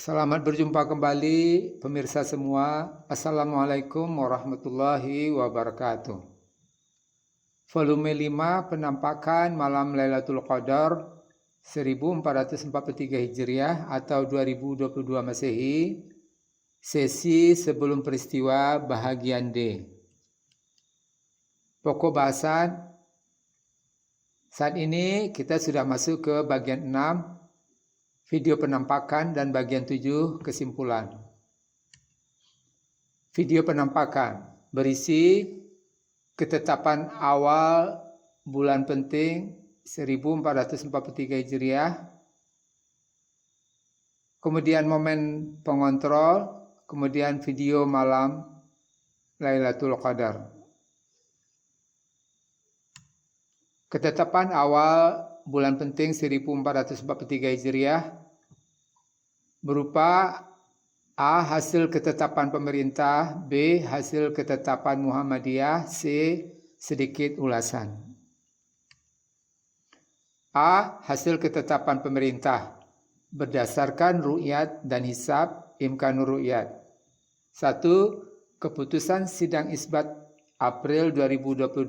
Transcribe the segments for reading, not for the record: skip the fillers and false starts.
Selamat berjumpa kembali pemirsa semua. Assalamualaikum warahmatullahi wabarakatuh. Volume 5 penampakan malam Lailatul Qadar 1443 Hijriah atau 2022 Masehi. Sesi sebelum peristiwa bahagian D. Pokok bahasan saat ini kita sudah masuk ke bagian 6. Video penampakan dan bagian 7 kesimpulan. Video penampakan berisi ketetapan awal bulan penting 1443 Hijriah, kemudian momen pengontrol, kemudian video malam Lailatul Qadar. Ketetapan awal bulan penting 1443 Hijriah berupa A. Hasil ketetapan pemerintah, B. Hasil ketetapan Muhammadiyah, C. Sedikit ulasan. A. Hasil ketetapan pemerintah berdasarkan ru'yat dan hisab imkanur ru'yat. 1. Keputusan Sidang Isbat April 2022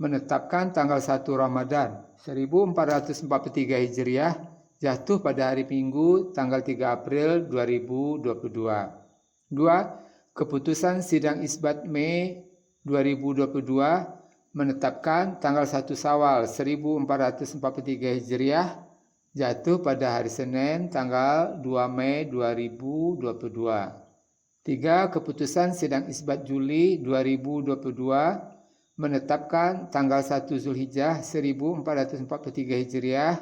menetapkan tanggal 1 Ramadan 1443 Hijriah jatuh pada hari Minggu tanggal 3 April 2022. 2. Keputusan Sidang Isbat Mei 2022 menetapkan tanggal 1 Syawal 1443 Hijriah jatuh pada hari Senin tanggal 2 Mei 2022. 3. Keputusan Sidang Isbat Juli 2022 menetapkan tanggal 1 Zulhijjah 1443 Hijriah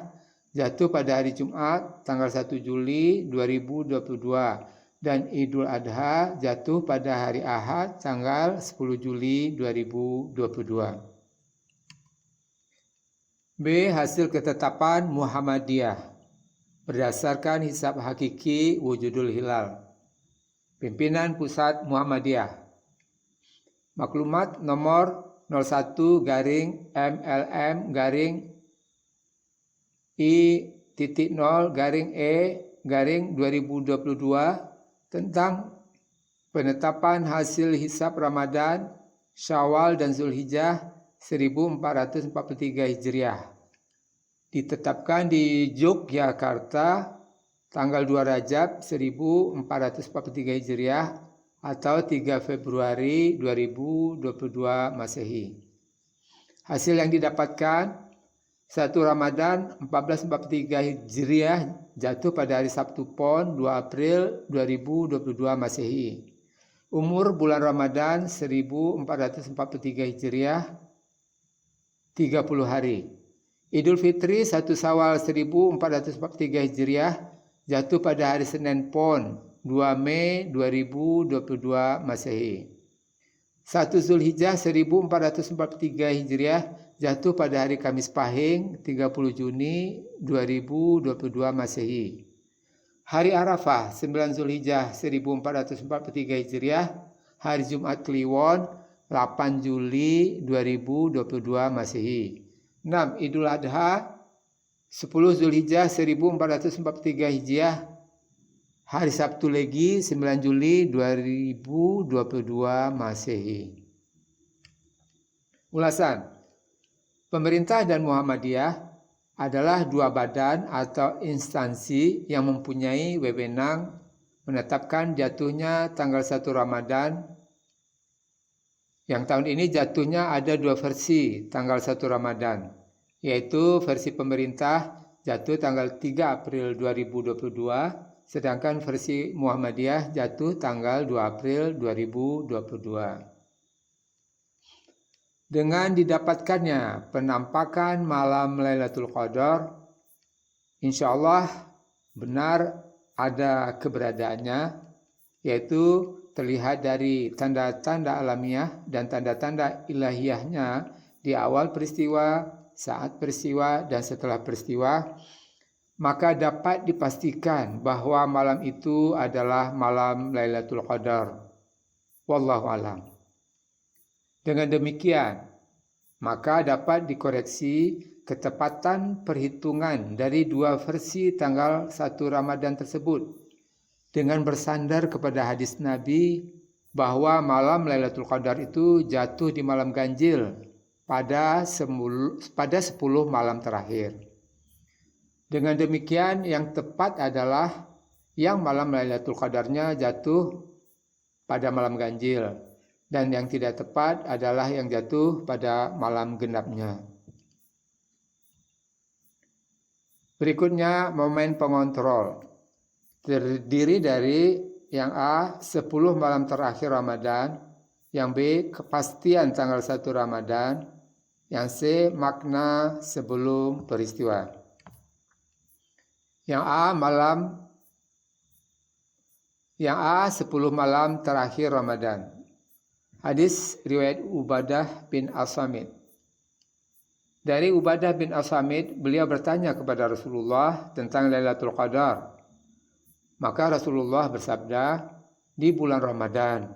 jatuh pada hari Jumat tanggal 1 Juli 2022 dan Idul Adha jatuh pada hari Ahad tanggal 10 Juli 2022. B. Hasil ketetapan Muhammadiyah berdasarkan hisab hakiki wujudul hilal. Pimpinan Pusat Muhammadiyah. Maklumat nomor 01-M-LM-I.0-E-2022 tentang penetapan hasil hisab Ramadan, Syawal dan Zulhijjah 1443 Hijriah. Ditetapkan di Yogyakarta tanggal 2 Rajab 1443 Hijriah atau 3 Februari 2022 Masehi. Hasil yang didapatkan 1 Ramadan 1443 Hijriah jatuh pada hari Sabtu Pon 2 April 2022 Masehi. Umur bulan Ramadan 1443 Hijriah 30 hari. Idul Fitri 1 Syawal 1443 Hijriah jatuh pada hari Senin Pon 2 Mei 2022 Masehi. 1 Zulhijjah 1443 Hijriah jatuh pada hari Kamis Pahing 30 Juni 2022 Masehi. Hari Arafah 9 Zulhijjah 1443 Hijriah, hari Jumat Kliwon 8 Juli 2022 Masehi. 6 Idul Adha 10 Zulhijjah 1443 Hijriah, hari Sabtu Legi 9 Juli 2022 Masehi. Ulasan. Pemerintah dan Muhammadiyah adalah dua badan atau instansi yang mempunyai wewenang menetapkan jatuhnya tanggal 1 Ramadan. Yang tahun ini jatuhnya ada dua versi tanggal 1 Ramadan, yaitu versi pemerintah jatuh tanggal 3 April 2022, sedangkan versi Muhammadiyah jatuh tanggal 2 April 2022. Dengan didapatkannya penampakan malam Lailatul Qadar, insya Allah benar ada keberadaannya, yaitu terlihat dari tanda-tanda alamiah dan tanda-tanda ilahiyahnya di awal peristiwa, saat peristiwa, dan setelah peristiwa. Maka dapat dipastikan bahwa malam itu adalah malam Lailatul Qadar. Wallahu alam. Dengan demikian, maka dapat dikoreksi ketepatan perhitungan dari dua versi tanggal 1 Ramadan tersebut, dengan bersandar kepada hadis Nabi bahwa malam Lailatul Qadar itu jatuh di malam ganjil pada 10 malam terakhir. Dengan demikian yang tepat adalah yang malam Lailatul Qadarnya jatuh pada malam ganjil, dan yang tidak tepat adalah yang jatuh pada malam genapnya. Berikutnya momen pengontrol. Terdiri dari yang A, 10 malam terakhir Ramadan, yang B, kepastian tanggal 1 Ramadan, yang C, makna sebelum peristiwa. Yang A 10 malam terakhir Ramadan. Hadis riwayat Ubadah bin As-Samit. Dari Ubadah bin As-Samit, beliau bertanya kepada Rasulullah tentang Lailatul Qadar. Maka Rasulullah bersabda, di bulan Ramadan,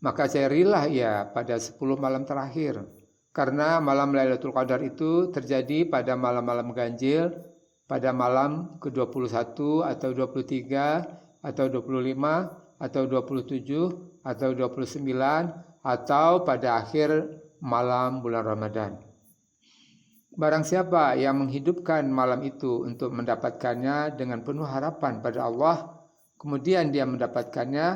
maka carilah ia pada 10 malam terakhir. Karena malam Lailatul Qadar itu terjadi pada malam-malam ganjil, pada malam ke-21 atau 23 atau 25 atau 27 atau 29 atau pada akhir malam bulan Ramadan. Barang siapa yang menghidupkan malam itu untuk mendapatkannya dengan penuh harapan pada Allah, kemudian dia mendapatkannya,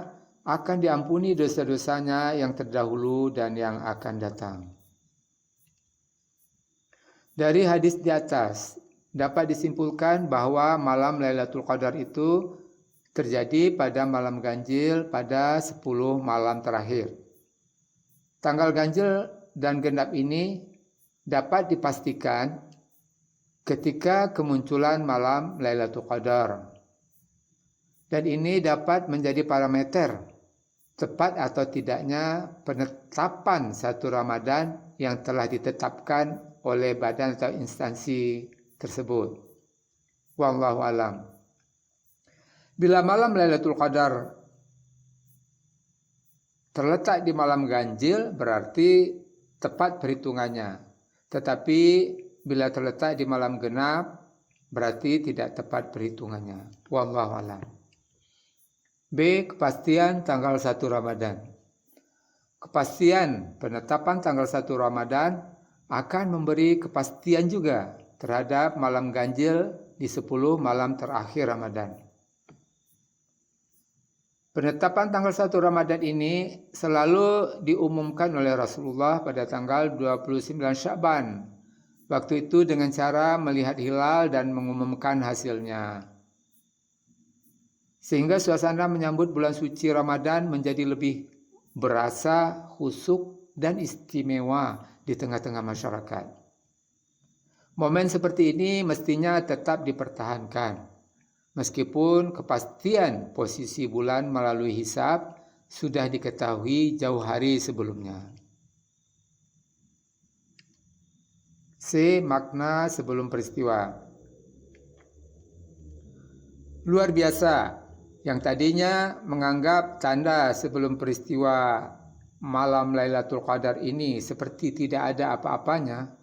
akan diampuni dosa-dosanya yang terdahulu dan yang akan datang. Dari hadis di atas, dapat disimpulkan bahwa malam Lailatul Qadar itu terjadi pada malam ganjil pada 10 malam terakhir. Tanggal ganjil dan genap ini dapat dipastikan ketika kemunculan malam Lailatul Qadar. Dan ini dapat menjadi parameter tepat atau tidaknya penetapan 1 Ramadan yang telah ditetapkan oleh badan atau instansi tersebut. Wallahu alam. Bila malam Lailatul Qadar terletak di malam ganjil, berarti tepat perhitungannya. Tetapi bila terletak di malam genap, berarti tidak tepat perhitungannya. Wallahu a'lam. B. Kepastian tanggal 1 Ramadan. Kepastian penetapan tanggal 1 Ramadan akan memberi kepastian juga terhadap malam ganjil di 10 malam terakhir Ramadan. Penetapan tanggal 1 Ramadan ini selalu diumumkan oleh Rasulullah pada tanggal 29 Sya'ban. Waktu itu dengan cara melihat hilal dan mengumumkan hasilnya. Sehingga suasana menyambut bulan suci Ramadan menjadi lebih berasa, khusyuk dan istimewa di tengah-tengah masyarakat. Momen seperti ini mestinya tetap dipertahankan. Meskipun kepastian posisi bulan melalui hisab sudah diketahui jauh hari sebelumnya. C. Makna sebelum peristiwa. Luar biasa, yang tadinya menganggap tanda sebelum peristiwa malam Lailatul Qadar ini seperti tidak ada apa-apanya,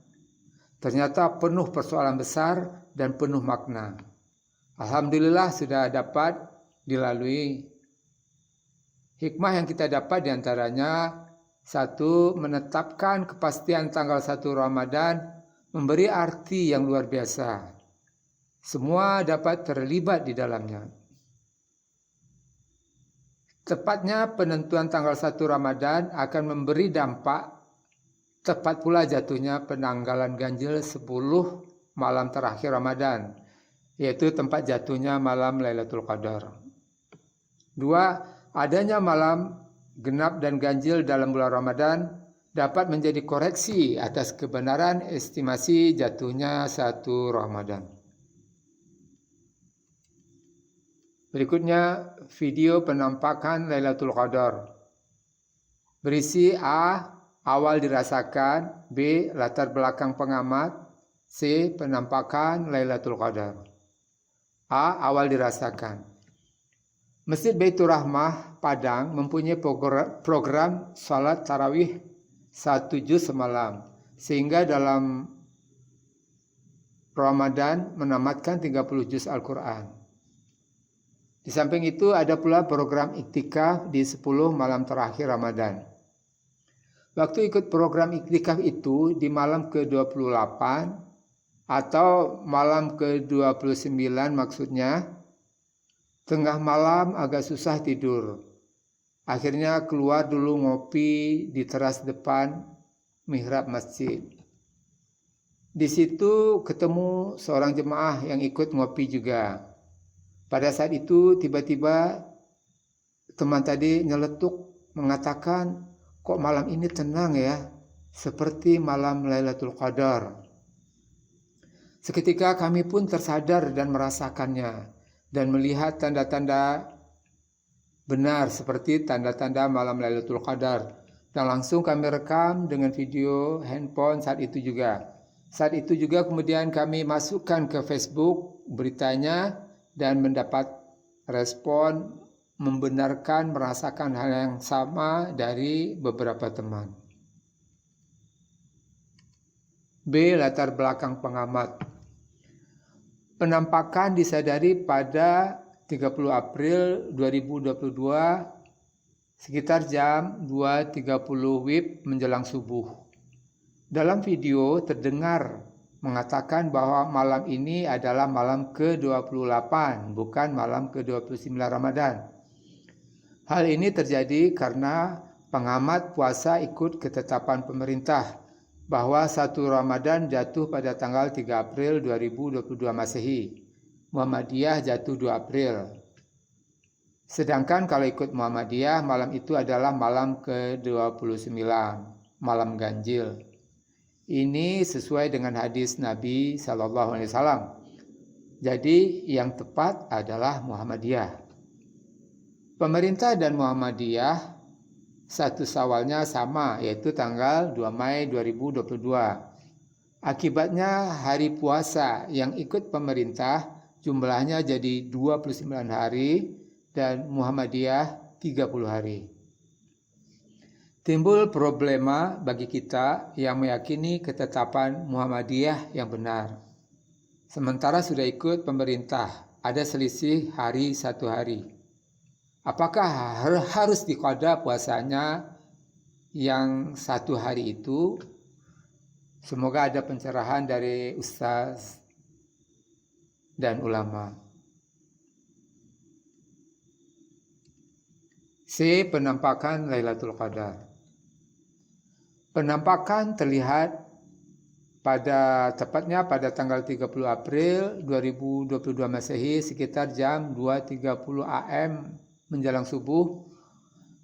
ternyata penuh persoalan besar dan penuh makna. Alhamdulillah sudah dapat dilalui. Hikmah yang kita dapat diantaranya, 1. Menetapkan kepastian tanggal 1 Ramadan memberi arti yang luar biasa. Semua dapat terlibat di dalamnya. Tepatnya penentuan tanggal 1 Ramadan akan memberi dampak tepat pula jatuhnya penanggalan ganjil 10 malam terakhir Ramadan, yaitu tempat jatuhnya malam Lailatul Qadar. 2. Adanya malam genap dan ganjil dalam bulan Ramadan dapat menjadi koreksi atas kebenaran estimasi jatuhnya 1 Ramadan. Berikutnya video penampakan Lailatul Qadar. Berisi A. Awal dirasakan, B. Latar belakang pengamat, C. Penampakan Lailatul Qadar. A. Awal dirasakan. Masjid Baitur Rahmah Padang mempunyai program salat tarawih 1 juz semalam, sehingga dalam Ramadan menamatkan 30 juz Al-Quran. Di samping itu ada pula program iktikaf di 10 malam terakhir Ramadan. Waktu ikut program iktikaf itu di malam ke-28 atau malam ke-29 maksudnya, tengah malam agak susah tidur. Akhirnya keluar dulu ngopi di teras depan mihrab masjid. Di situ ketemu seorang jemaah yang ikut ngopi juga. Pada saat itu tiba-tiba teman tadi nyeletuk mengatakan, kok malam ini tenang ya, seperti malam Lailatul Qadar. Seketika kami pun tersadar dan merasakannya dan melihat tanda-tanda benar seperti tanda-tanda malam Lailatul Qadar. Dan langsung kami rekam dengan video handphone saat itu juga. Saat itu juga kemudian kami masukkan ke Facebook beritanya dan mendapat respon membenarkan merasakan hal yang sama dari beberapa teman. B. Latar belakang pengamat. Penampakan disadari pada 30 April 2022 sekitar jam 2.30 WIB menjelang subuh. Dalam video terdengar mengatakan bahwa malam ini adalah malam ke-28, bukan malam ke-29 Ramadan. Hal ini terjadi karena pengamat puasa ikut ketetapan pemerintah bahwa 1 Ramadan jatuh pada tanggal 3 April 2022 Masehi. Muhammadiyah jatuh 2 April. Sedangkan kalau ikut Muhammadiyah, malam itu adalah malam ke-29, malam ganjil. Ini sesuai dengan hadis Nabi SAW. Jadi yang tepat adalah Muhammadiyah. Pemerintah dan Muhammadiyah 1 Syawalnya sama, yaitu tanggal 2 Mei 2022. Akibatnya hari puasa yang ikut pemerintah jumlahnya jadi 29 hari dan Muhammadiyah 30 hari. Timbul problema bagi kita yang meyakini ketetapan Muhammadiyah yang benar. Sementara sudah ikut pemerintah, ada selisih hari 1 hari. Apakah harus diqada puasanya yang 1 hari itu? Semoga ada pencerahan dari ustaz dan ulama. C. Penampakan Lailatul Qadar. Penampakan terlihat tepatnya pada tanggal 30 April 2022 Masehi sekitar jam 2.30 AM menjelang subuh,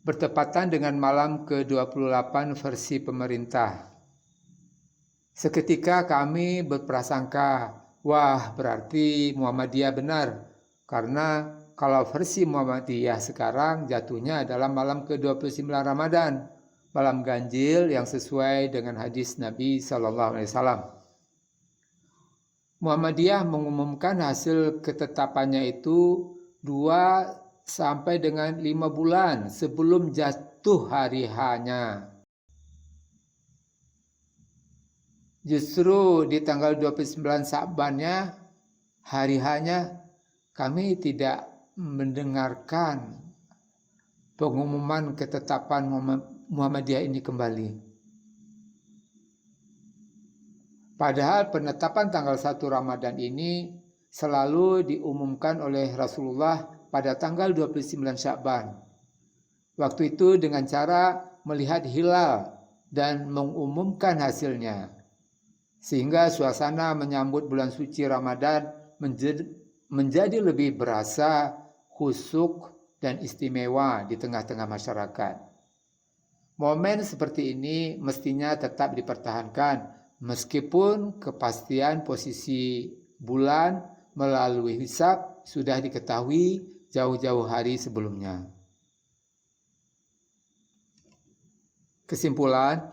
bertepatan dengan malam ke-28 versi pemerintah. Seketika kami berprasangka, wah berarti Muhammadiyah benar, karena kalau versi Muhammadiyah sekarang jatuhnya adalah malam ke-29 Ramadan, malam ganjil yang sesuai dengan hadis Nabi SAW. Muhammadiyah mengumumkan hasil ketetapannya itu 2 sampai dengan 5 bulan sebelum jatuh hari H-nya. Justru di tanggal 29 Sya'bannya, hari H-nya, kami tidak mendengarkan pengumuman ketetapan Muhammadiyah ini kembali. Padahal penetapan tanggal 1 Ramadan ini selalu diumumkan oleh Rasulullah pada tanggal 29 Sya'ban. Waktu itu dengan cara melihat hilal dan mengumumkan hasilnya. Sehingga suasana menyambut bulan suci Ramadan menjadi lebih berasa khusyuk dan istimewa di tengah-tengah masyarakat. Momen seperti ini mestinya tetap dipertahankan meskipun kepastian posisi bulan melalui hisab sudah diketahui jauh-jauh hari sebelumnya. Kesimpulan,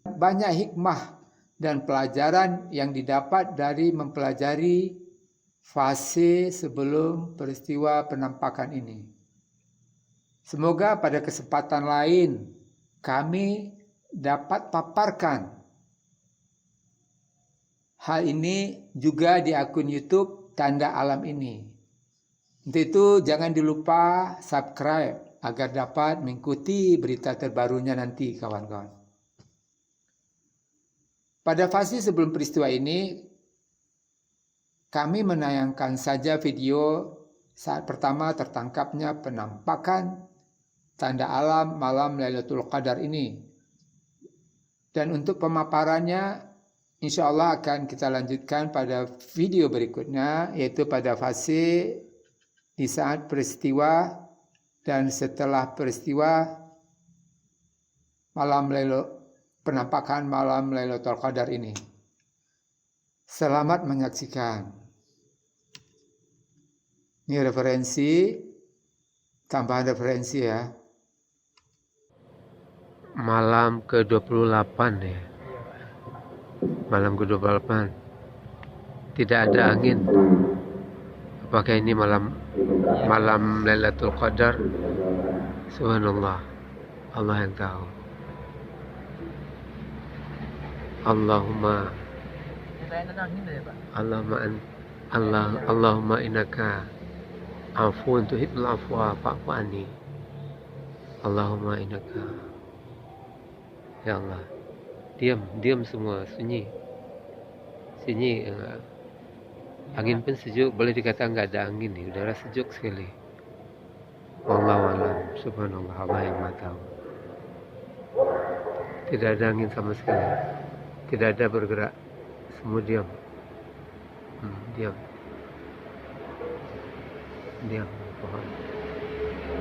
banyak hikmah dan pelajaran yang didapat dari mempelajari fase sebelum peristiwa penampakan ini. Semoga pada kesempatan lain kami dapat paparkan hal ini juga di akun YouTube Tanda Alam ini. Untuk itu jangan dilupa subscribe agar dapat mengikuti berita terbarunya nanti kawan-kawan. Pada fase sebelum peristiwa ini, kami menayangkan saja video saat pertama tertangkapnya penampakan tanda alam malam Lailatul Qadar ini. Dan untuk pemaparannya insya Allah akan kita lanjutkan pada video berikutnya, yaitu pada fase di saat peristiwa dan setelah peristiwa penampakan malam Lailatul Qadar ini. Selamat menyaksikan. Ini referensi, tambahan referensi ya. Malam ke-28 ya. Malam ke-28. Tidak ada angin. Apakah ini malam Lailatul Qadar? Subhanallah. Allah yang tahu. Allahumma innaka afuwun tuhibbul afwa fa'fu anni. Allahumma innaka. Ya Allah. Diam semua, sunyi. Angin pun sejuk, boleh dikatakan nggak ada angin nih, udara sejuk sekali. Wallahu a'lam, subhanallah, Allah yang Maha tahu. Tidak ada angin sama sekali, tidak ada bergerak, semua diam. Diam,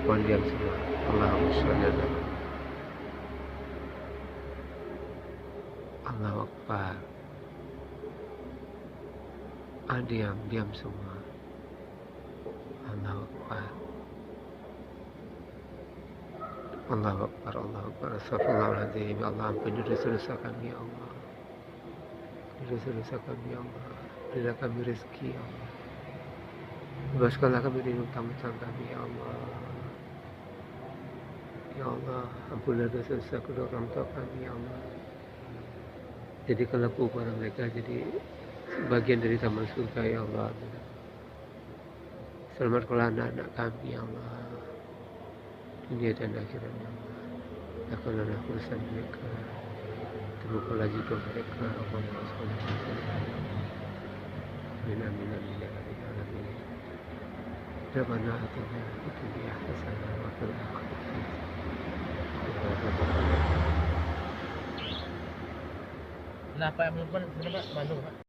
pohon diam semua. Allahumma sholli ala Allahu Akbar. Diam semua. Allahu Akbar. Allahu Akbar, Allahu Akbar. Astagfirullahaladzim. Ya Allah, ampuni dosa-dosa kami, ya Allah. Dosa-dosa kami, ya Allah. Berilah kami rezeki, ya Allah. Bebaskanlah kami dari hutang-hutang kami, ya Allah. Ya Allah, ampunilah dosa-dosa kedua orang tua kami, ya Allah. Jadikanlah kepada mereka jadi bagian dari taman surga, ya Allah. Selamatkanlah anak-anak kami, ya Allah. Dunia dan akhirat, ya Allah. Lakukanlah urusan mereka. Temukanlah jodoh mereka. Allahumma sholli ala Muhammad. Amin amin amin ya rabbal alamin. Rabbana atina fid dunya hasanah wa fil akhirati hasanah. Kenapa yang belum Pak? Malu Pak?